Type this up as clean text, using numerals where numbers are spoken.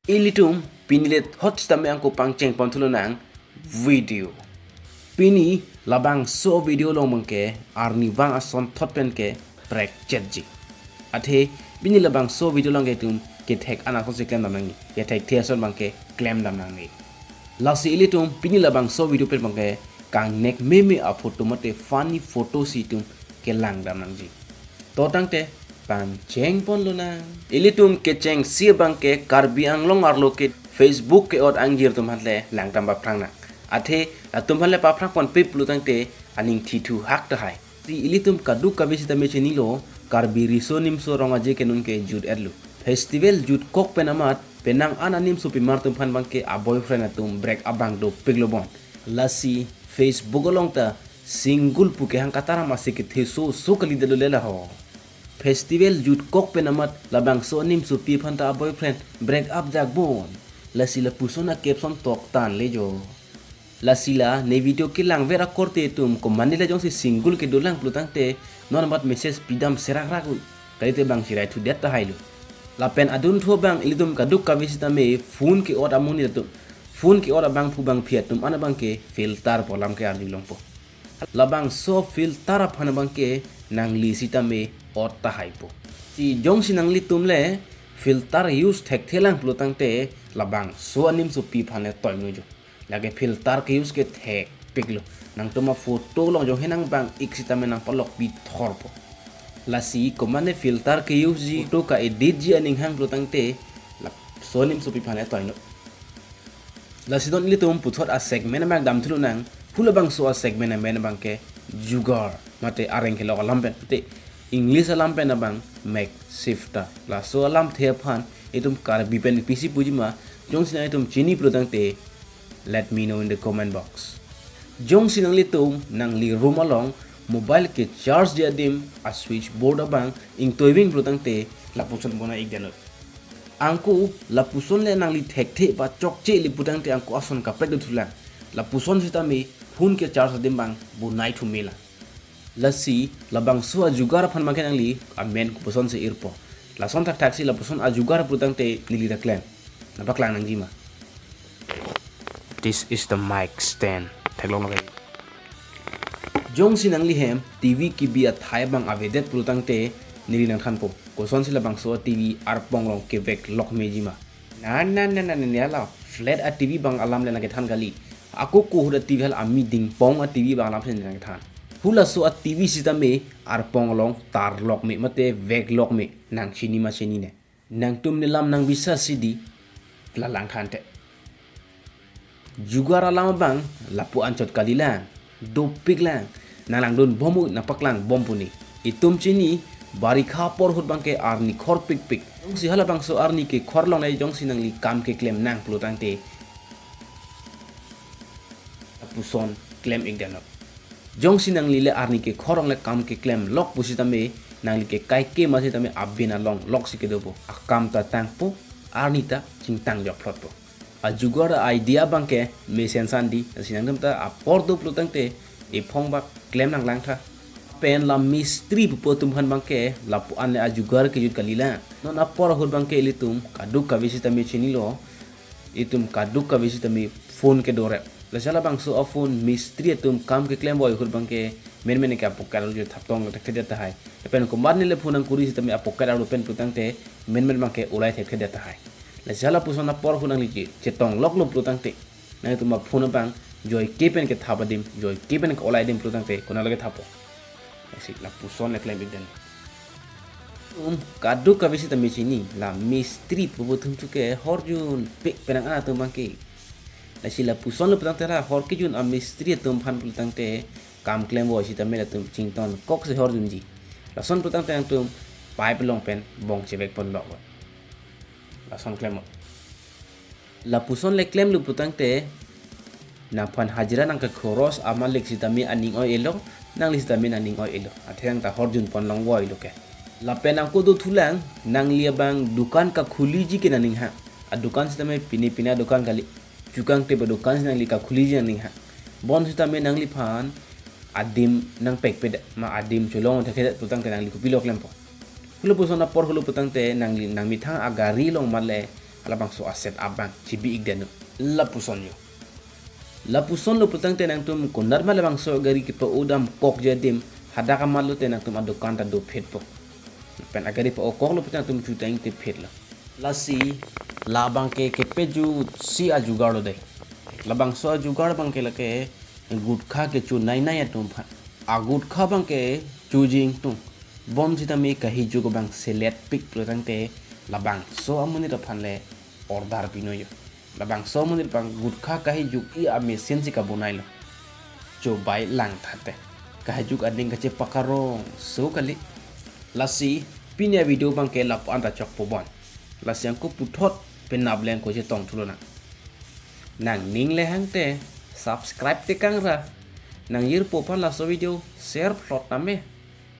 Ilitum pinilit hot stame angko pangceng pantulunang video. Pini labang so video long mangke arni wang ason thotpen ke prek chetji. Athe bini labang so video long getum ke tek anak ko se claim namngi ke tek theason mangke claim namngi. Lasi ilitum pini labang so video per mangke kang nek meme a photo mate funny photo situm ke lang namngi. Totang te pangceng pon lunang. Ilitum ke ceng sia bangke karbi anglong arlo ke Facebook ke ot angjir tum hatle lang tamba prang nak. Athe tum hatle pa prang pon pip lutang te aning titu hak ta hai. Si ilitum kaduk kabisi ta meche nilo karbi risonim so ronga je kenun ke jud erlu. Festival jud kok penamat penang ananim so pimar tum phan bangke a boyfriend atum break abang do piglobon. Lasi Facebook long ta single puke hang katara masik the so kali delu lela ho. Festival jud kok penamat labang so nim su pi phanta boyfriend break up jak bon lasila pusona caption tok tan lejo lasila ne video ke lang vera korte tum ko manila jong si single ke dolang plutang te non mat message pidam serak ragu kalite bang sirai tu data hailu lapen adun tho bang ilidum kaduk kavisita me phone ke oda muni tum phone ke oda bang pu bang phiat tum ana bang ke filter polam ke ardi longpo labang so filter phana bang ke nang li sita me otta haipo si jong sinang li tumle filter use thek thelang plutang te labang so anim so pi phane toy nujo lage filter ke use ke thek piglo nang tuma photo long jong henang bang iksita me nang palok pi thorpo lasi komane filter ke use ji to ka edit ji aning hang plutang te lap so anim so pi phane toy no lasi don li tum puthot a segment bang dam thulu nang phula bang so a segment men bang ke jugar mate areng ke lo lampen te English alam pen abang make shifta la so alam the phan itum kar bipen pc pujima jong sinang itum chini protang te let me know in the comment box jong sinang litum nang li room along mobile ke charge dia dim a switch board abang ing toiving protang te la puson bona ik denot angku la puson le nang li thek the ba chok che li putang te angku ason ka prek thula la puson sita me phone ke charge dim bang bu nai thu mela lasi labang so ajugar phan maken angli a men ko poson se irpo la son tak taxi la poson ajugar putang te nili da clan na baklang nang jima. This is the mic stand thaglong ngai jong sinang li hem tv ki bi a thai bang avedet putang te nili nang than po ko son sila bang so tv ar pong long ke vek lok me jima na la flat a tv bang alam le na ke than gali aku ko hu da tv hal ami ding pong a tv bang alam se na ke than hula so at TV system me arpong long tar lok me mate veg lok me nang chini ma chini ne nang tum ne lam nang bisa sidi lalang khante jugara lam bang lapu anchot kalilang do piglang nalang don bomu na paklang bompuni itum chini bari kha por hut bang ke arni khor pig pig jong si hala bang so arni ke khor long nai jong sinang li kam ke claim nang plutang te apuson claim igdanok jong sinang lile arni ke khorong le kam ke claim lok pusita me nang li ke kai ke masita me abina long lok si ke dobo akam ta tangpo arni ta cingtang jok plot po a jugora idea bang ke me sensandi sinang dam ta a pordo plutang te e phong bak claim nang lang tha pen la mistri pu tum han bang ke la pu an le a jugar ke jut kalila non a por hol bang ke litum kaduk ka visita me chinilo itum kaduk ka visita me phone ke dore la sala bang so phone mistri tum kam ke claim boy hul bang ke men ke apokal jo thaptong tak theda hai pen ko marni le phone ang kuri si tami apokal ro pen putang te men bang ke ulai the theda hai la sala pusona por hunang li chetong lok lo putang te na tu ma phone bang joy ke pen ke thabadim joy ke pen ke ulai dim putang te kona lage thapo si la puson le claim biden kaduk ka visita me chini la mistri pubutum tu ke horjun pe penang ana tu bang ke la sila puson le putang tera hor ki jun a mistri tum phan putang te kam claim bo si tamela tum chington kok se hor jun ji la son putang te tum pipe long pen bong chebek pon lok la son claim la puson le claim lu putang te na phan hajira nang ka khoros ama lek si tami aning oi elo nang li si tami aning oi elo athang ta hor jun pon long woi lo ke la pen ang ko do thulang nang lia bang dukan ka khuli ji ke naning ha a dukan si tami pina dukan kali Jukang te badukan sinang li ka khuli jan ning ha bon sita me nang li phan adim nang pek ped ma adim cholong the khet putang te nang li kupilok lempo hulu pusona por hulu putang te nang li nang mi thang agari long male labang so aset abang cibi igdenu lapuson yo lapuson lo putang tenang tum kondar malabang so gari ki pa udam kok jadim hadaka malu tenang tum adu kanta do petpo pen agari pa okok lo putang tum chutang te phet la lasi labang ke peju si ajugaro dai labang so ajugaro bang ke lake गुटखा के चु नाई नाई तुम आ गुटखा बंग के चुजिंग तुम बम जिता में कहीं जुग बंग सेलेट पिक प्रतंगते लबांग सो अमुनि तो फनले ऑर्डर पिनो यो लबांग सो अमुनि बंग गुटखा कहीं जुग ई आ मेसिन से का बुनाई लो जो बाई लांग थाते कहीं जुग अडिंग कचे पकारो सो कली लसी पिने वीडियो बंग के लप अंता चक पोबन लसी अंको पुथोट पे नाबलेन को जे तोंग तुलो नang ning le hang te subscribe te kang ra nang yir popan la so video share plot name